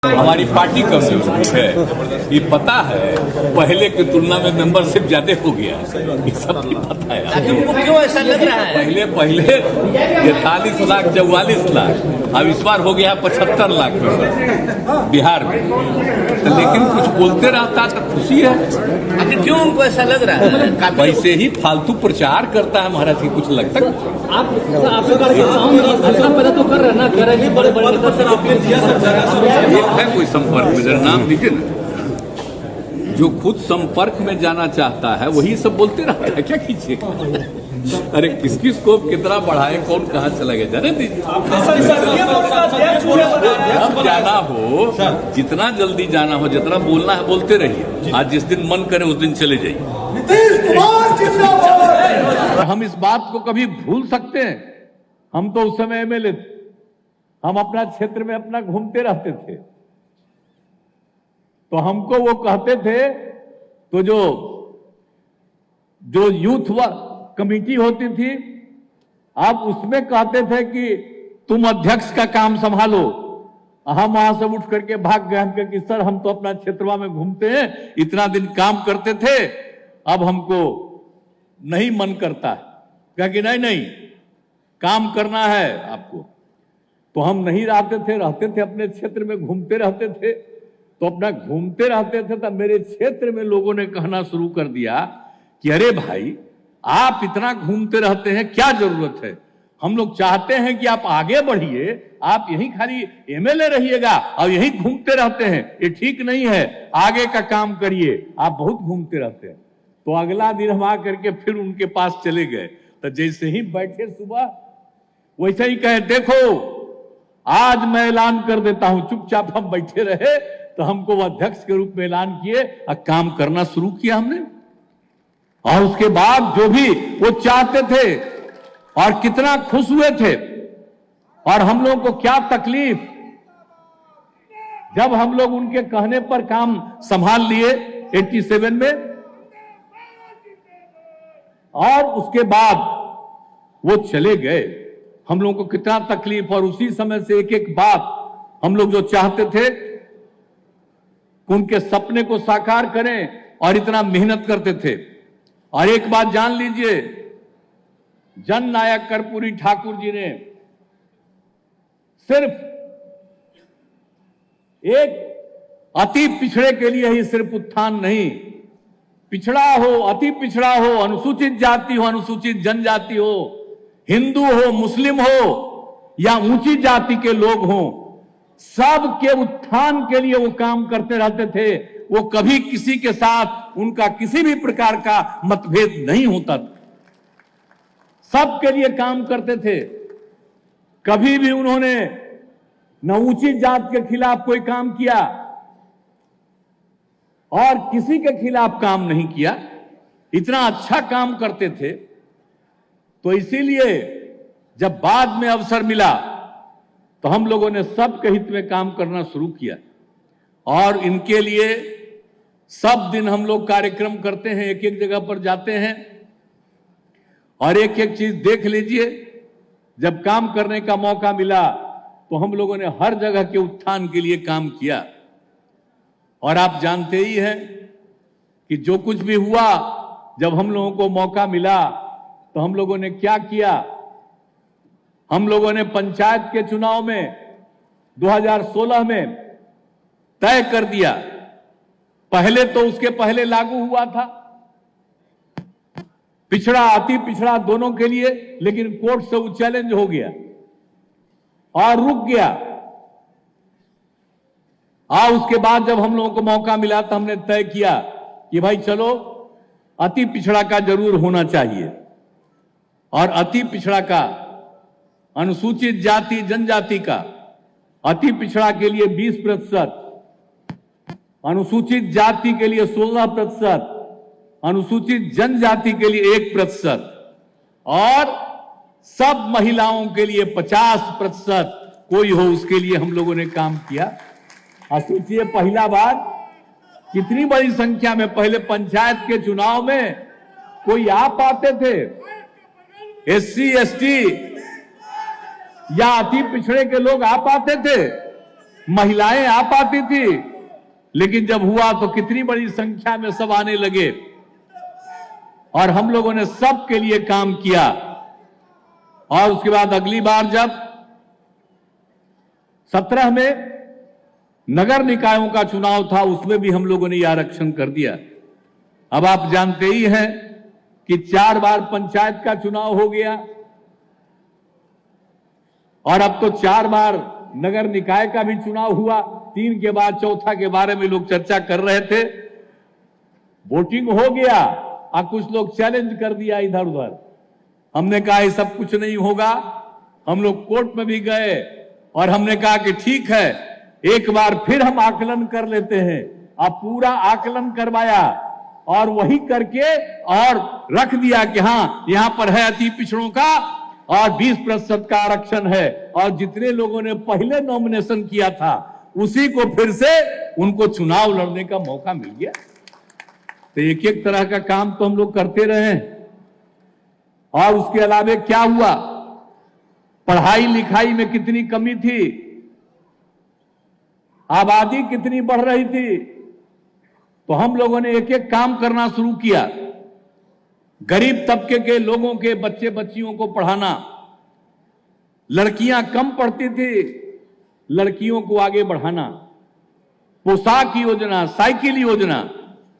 हमारी पार्टी कमजोर है, ये पता है। पहले की तुलना में मेंबरशिप ज्यादा हो गया, ये सब भी पता है। उनको क्यों ऐसा लग रहा है? पहले 43 लाख 44 लाख, अब इस बार हो गया 75 लाख बिहार में। तो लेकिन कुछ बोलते रहता तो खुशी है। आखिर क्यों उनको ऐसा लग रहा है? वैसे ही फालतू प्रचार करता है महाराज की, कुछ लगता है आप पैदा तो कर रहे हैं ना, कर रहे हैं बड़े बड़े नेता सर, आपने है कोई संपर्क में, जरा नाम लीजिए ना। जो खुद संपर्क में जाना चाहता है वही सब बोलते रहता है, क्या कीजिए। अरे किस किस को कितना बढ़ाए, कौन कहाँ चला गया, जाने दीजिए। जब जाना हो, जितना जल्दी जाना हो, जितना बोलना है बोलते रहिए। आज जिस दिन मन करे उस दिन चले जाइए। नीतीश कुमार जिंदाबाद। हम इस बात को कभी भूल सकते हैं? हम तो उस समय एमएलए थे, हम अपना क्षेत्र में अपना घूमते रहते थे, तो हमको वो कहते थे, तो जो यूथ कमेटी होती थी, आप उसमें कहते थे कि तुम अध्यक्ष का काम संभालो। हम वहां से उठ करके भाग गए, हम कहे कि सर हम तो अपना क्षेत्रवा में घूमते हैं, इतना दिन काम करते थे, अब हमको नहीं मन करता। कहा कि नहीं काम करना है आपको। तो हम नहीं रहते थे अपने क्षेत्र में, घूमते रहते थे। तो अपना घूमते रहते थे तब मेरे क्षेत्र में लोगों ने कहना शुरू कर दिया कि अरे भाई आप इतना घूमते रहते हैं, क्या जरूरत है? हम लोग चाहते हैं कि आप आगे बढ़िए, आप यहीं खाली एमएलए रहिएगा और यहीं घूमते रहते हैं, ये ठीक नहीं है, आगे का काम करिए, आप बहुत घूमते रहते हैं। तो अगला दिन हम आकर के फिर उनके पास चले गए, तो जैसे ही बैठे सुबह वैसे ही कहे देखो आज मैं ऐलान कर देता हूं। चुपचाप हम बैठे रहे, तो हमको वो अध्यक्ष के रूप में ऐलान किए और काम करना शुरू किया हमने। और उसके बाद जो भी वो चाहते थे और कितना खुश हुए थे, और हम लोगों को क्या तकलीफ जब हम लोग उनके कहने पर काम संभाल लिए 87 में, और उसके बाद वो चले गए। हम लोगों को कितना तकलीफ, और उसी समय से एक एक बात हम लोग जो चाहते थे उनके सपने को साकार करें, और इतना मेहनत करते थे। और एक बात जान लीजिए, जन नायक कर्पूरी ठाकुर जी ने सिर्फ एक अति पिछड़े के लिए ही सिर्फ उत्थान नहीं, पिछड़ा हो, अति पिछड़ा हो, अनुसूचित जाति हो, अनुसूचित जनजाति हो, हिंदू हो, मुस्लिम हो या ऊंची जाति के लोग हों, सबके उत्थान के लिए वो काम करते रहते थे। वो कभी किसी के साथ उनका किसी भी प्रकार का मतभेद नहीं होता था, सबके लिए काम करते थे। कभी भी उन्होंने न ऊंची जात के खिलाफ कोई काम किया और किसी के खिलाफ काम नहीं किया, इतना अच्छा काम करते थे। तो इसीलिए जब बाद में अवसर मिला तो हम लोगों ने सबके हित में काम करना शुरू किया, और इनके लिए सब दिन हम लोग कार्यक्रम करते हैं, एक एक जगह पर जाते हैं और एक एक चीज देख लीजिए। जब काम करने का मौका मिला तो हम लोगों ने हर जगह के उत्थान के लिए काम किया। और आप जानते ही हैं कि जो कुछ भी हुआ, जब हम लोगों को मौका मिला तो हम लोगों ने क्या किया। हम लोगों ने पंचायत के चुनाव में 2016 में तय कर दिया, पहले तो उसके पहले लागू हुआ था पिछड़ा अति पिछड़ा दोनों के लिए, लेकिन कोर्ट से वो चैलेंज हो गया और रुक गया। और उसके बाद जब हम लोगों को मौका मिला तो हमने तय किया कि भाई चलो अति पिछड़ा का जरूर होना चाहिए, और अति पिछड़ा का, अनुसूचित जाति जनजाति का अति पिछड़ा के लिए 20%, अनुसूचित जाति के लिए 16%, अनुसूचित जनजाति के लिए 1%, और सब महिलाओं के लिए 50% कोई हो उसके लिए हम लोगों ने काम किया। और सोचिए पहला बार कितनी बड़ी संख्या में, पहले पंचायत के चुनाव में कोई आ पाते थे, एससी एसटी या अति पिछड़े के लोग आ पाते थे, महिलाएं आ पाती थी, लेकिन जब हुआ तो कितनी बड़ी संख्या में सब आने लगे और हम लोगों ने सबके लिए काम किया। और उसके बाद अगली बार जब 17 में नगर निकायों का चुनाव था, उसमें भी हम लोगों ने यह आरक्षण कर दिया। अब आप जानते ही हैं कि 4 बार पंचायत का चुनाव हो गया और अब तो 4 बार नगर निकाय का भी चुनाव हुआ। 3 के बाद चौथा के बारे में लोग चर्चा कर रहे थे। वोटिंग हो गया और कुछ लोग चैलेंज कर दिया इधर उधर। हमने कहा ये सब कुछ नहीं होगा। हम लोग कोर्ट में भी गए और हमने कहा कि ठीक है, एक बार फिर हम आकलन कर लेते हैं। अब पूरा आकलन करवाया और वही करके और रख दिया कि हां यहां पर है अति पिछड़ों का और 20% का आरक्षण है। और जितने लोगों ने पहले नॉमिनेशन किया था उसी को फिर से उनको चुनाव लड़ने का मौका मिल गया। तो एक एक तरह का काम तो हम लोग करते रहे। और उसके अलावा क्या हुआ, पढ़ाई लिखाई में कितनी कमी थी, आबादी कितनी बढ़ रही थी, तो हम लोगों ने एक एक काम करना शुरू किया। गरीब तबके के लोगों के बच्चे बच्चियों को पढ़ाना, लड़कियां कम पढ़ती थी, लड़कियों को आगे बढ़ाना, पोशाक योजना, साइकिल योजना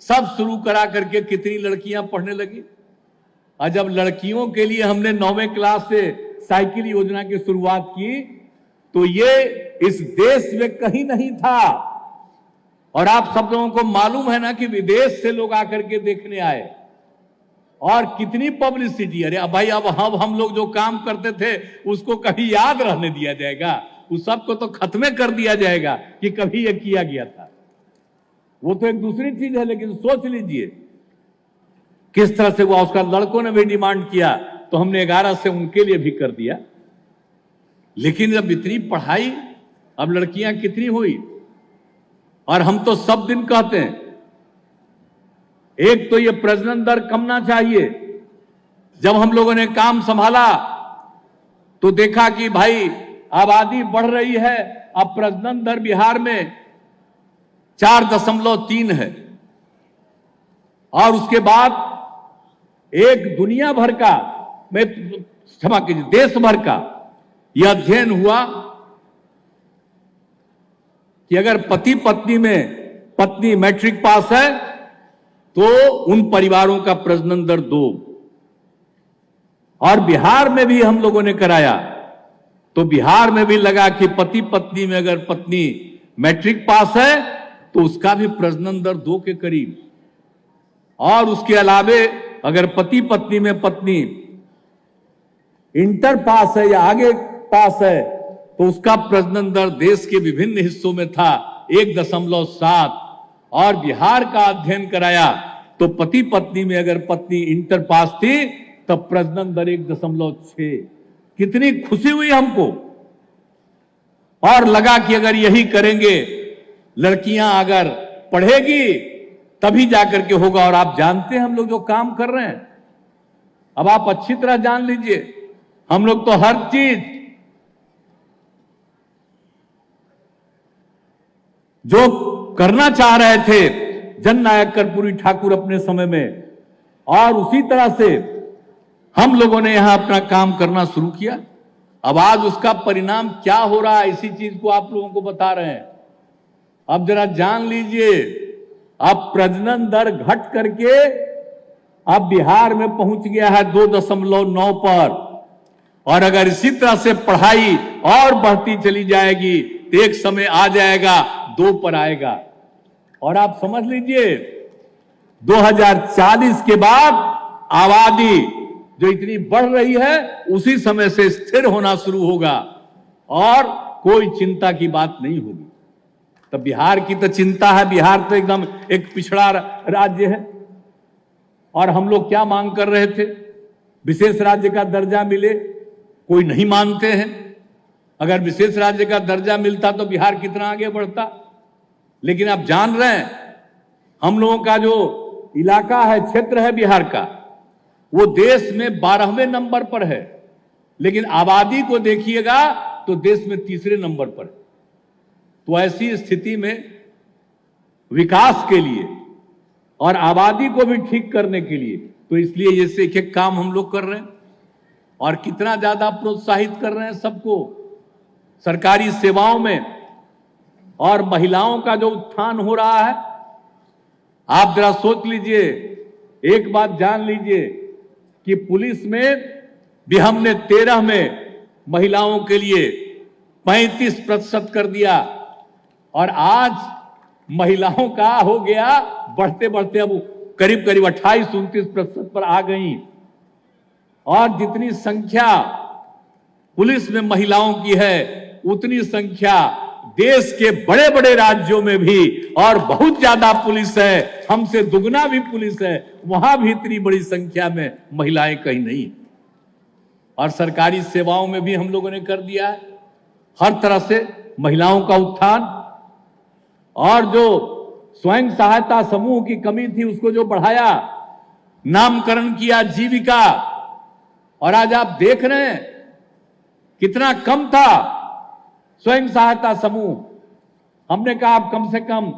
सब शुरू करा करके कितनी लड़कियां पढ़ने लगी। और जब लड़कियों के लिए हमने 9वीं क्लास से साइकिल योजना की शुरुआत की तो ये इस देश में कहीं नहीं था। और आप सब लोगों को मालूम है ना कि विदेश से लोग आकर के देखने आए और कितनी पब्लिसिटी। अरे भाई अब हम लोग जो काम करते थे उसको कभी याद रहने दिया जाएगा? उस सबको तो खत्म कर दिया जाएगा कि कभी ये किया गया था। वो तो एक दूसरी चीज है, लेकिन सोच लीजिए किस तरह से हुआ। उसका लड़कों ने भी डिमांड किया तो हमने 11 से उनके लिए भी कर दिया। लेकिन जब इतनी पढ़ाई, अब लड़कियां कितनी हुई। और हम तो सब दिन कहते हैं एक तो ये प्रजनन दर कमना चाहिए। जब हम लोगों ने काम संभाला तो देखा कि भाई आबादी बढ़ रही है। अब प्रजनन दर बिहार में 4.3 है। और उसके बाद एक दुनिया भर का, मैं क्षमा कीजिए, देश भर का यह अध्ययन हुआ कि अगर पति पत्नी में पत्नी मैट्रिक पास है तो उन परिवारों का प्रजनन दर 2। और बिहार में भी हम लोगों ने कराया तो बिहार में भी लगा कि पति पत्नी में अगर पत्नी मैट्रिक पास है तो उसका भी प्रजनन दर 2 के करीब। और उसके अलावे अगर पति पत्नी में पत्नी इंटर पास है या आगे पास है तो उसका प्रजनन दर देश के विभिन्न हिस्सों में था 1.7। और बिहार का अध्ययन कराया तो पति पत्नी में अगर पत्नी इंटर पास थी तब प्रजनन दर 1.6। कितनी खुशी हुई हमको। और लगा कि अगर यही करेंगे, लड़कियां अगर पढ़ेगी तभी जाकर के होगा। और आप जानते हैं हम लोग जो काम कर रहे हैं, अब आप अच्छी तरह जान लीजिए, हम लोग तो हर चीज जो करना चाह रहे थे जननायक कर्पूरी ठाकुर अपने समय में, और उसी तरह से हम लोगों ने यहां अपना काम करना शुरू किया। अब आज उसका परिणाम क्या हो रहा है, इसी चीज को आप लोगों को बता रहे हैं। अब जरा जान लीजिए, अब प्रजनन दर घट करके अब बिहार में पहुंच गया है 2.9 पर। और अगर इसी तरह से पढ़ाई और बढ़ती चली जाएगी तो एक समय आ जाएगा 2 पर आएगा। और आप समझ लीजिए 2040 के बाद आबादी जो इतनी बढ़ रही है उसी समय से स्थिर होना शुरू होगा और कोई चिंता की बात नहीं होगी। तो बिहार की तो चिंता है, बिहार तो एकदम एक पिछड़ा राज्य है। और हम लोग क्या मांग कर रहे थे, विशेष राज्य का दर्जा मिले, कोई नहीं मानते हैं। अगर विशेष राज्य का दर्जा मिलता तो बिहार कितना आगे बढ़ता। लेकिन आप जान रहे हैं हम लोगों का जो इलाका है, क्षेत्र है बिहार का, वो देश में 12वें नंबर पर है, लेकिन आबादी को देखिएगा तो देश में 3रे नंबर पर है। तो ऐसी स्थिति में विकास के लिए और आबादी को भी ठीक करने के लिए, तो इसलिए ये से एक काम हम लोग कर रहे हैं और कितना ज्यादा प्रोत्साहित कर रहे हैं सबको सरकारी सेवाओं में, और महिलाओं का जो उत्थान हो रहा है। आप जरा सोच लीजिए, एक बात जान लीजिए कि पुलिस में भी हमने 13 में महिलाओं के लिए 35% कर दिया, और आज महिलाओं का हो गया बढ़ते बढ़ते अब करीब करीब 28-29% पर आ गई। और जितनी संख्या पुलिस में महिलाओं की है उतनी संख्या देश के बड़े बड़े राज्यों में भी और बहुत ज्यादा पुलिस है, हमसे दुगना भी पुलिस है, वहां भी इतनी बड़ी संख्या में महिलाएं कहीं नहीं। और सरकारी सेवाओं में भी हम लोगों ने कर दिया है हर तरह से महिलाओं का उत्थान। और जो स्वयं सहायता समूह की कमी थी उसको जो बढ़ाया, नामकरण किया जीविका, और आज आप देख रहे हैं कितना कम था स्वयं सहायता समूह। हमने कहा आप कम से कम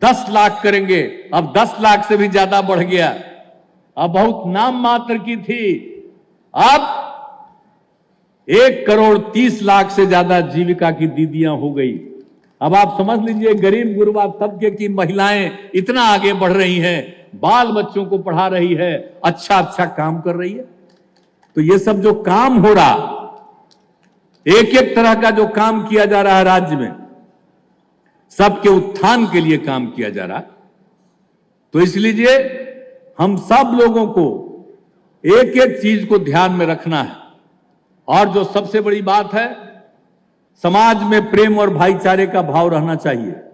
10 लाख करेंगे, अब 10 लाख से भी ज्यादा बढ़ गया। अब बहुत नाम मात्र की थी, अब 1,30,00,000 से ज्यादा जीविका की दीदियां हो गई। अब आप समझ लीजिए गरीब गुरबा तबके की महिलाएं इतना आगे बढ़ रही हैं, बाल बच्चों को पढ़ा रही है, अच्छा अच्छा काम कर रही है। तो ये सब जो काम हो रहा, एक एक तरह का जो काम किया जा रहा है राज्य में, सबके उत्थान के लिए काम किया जा रहा। तो इसलिए हम सब लोगों को एक एक चीज को ध्यान में रखना है। और जो सबसे बड़ी बात है, समाज में प्रेम और भाईचारे का भाव रहना चाहिए।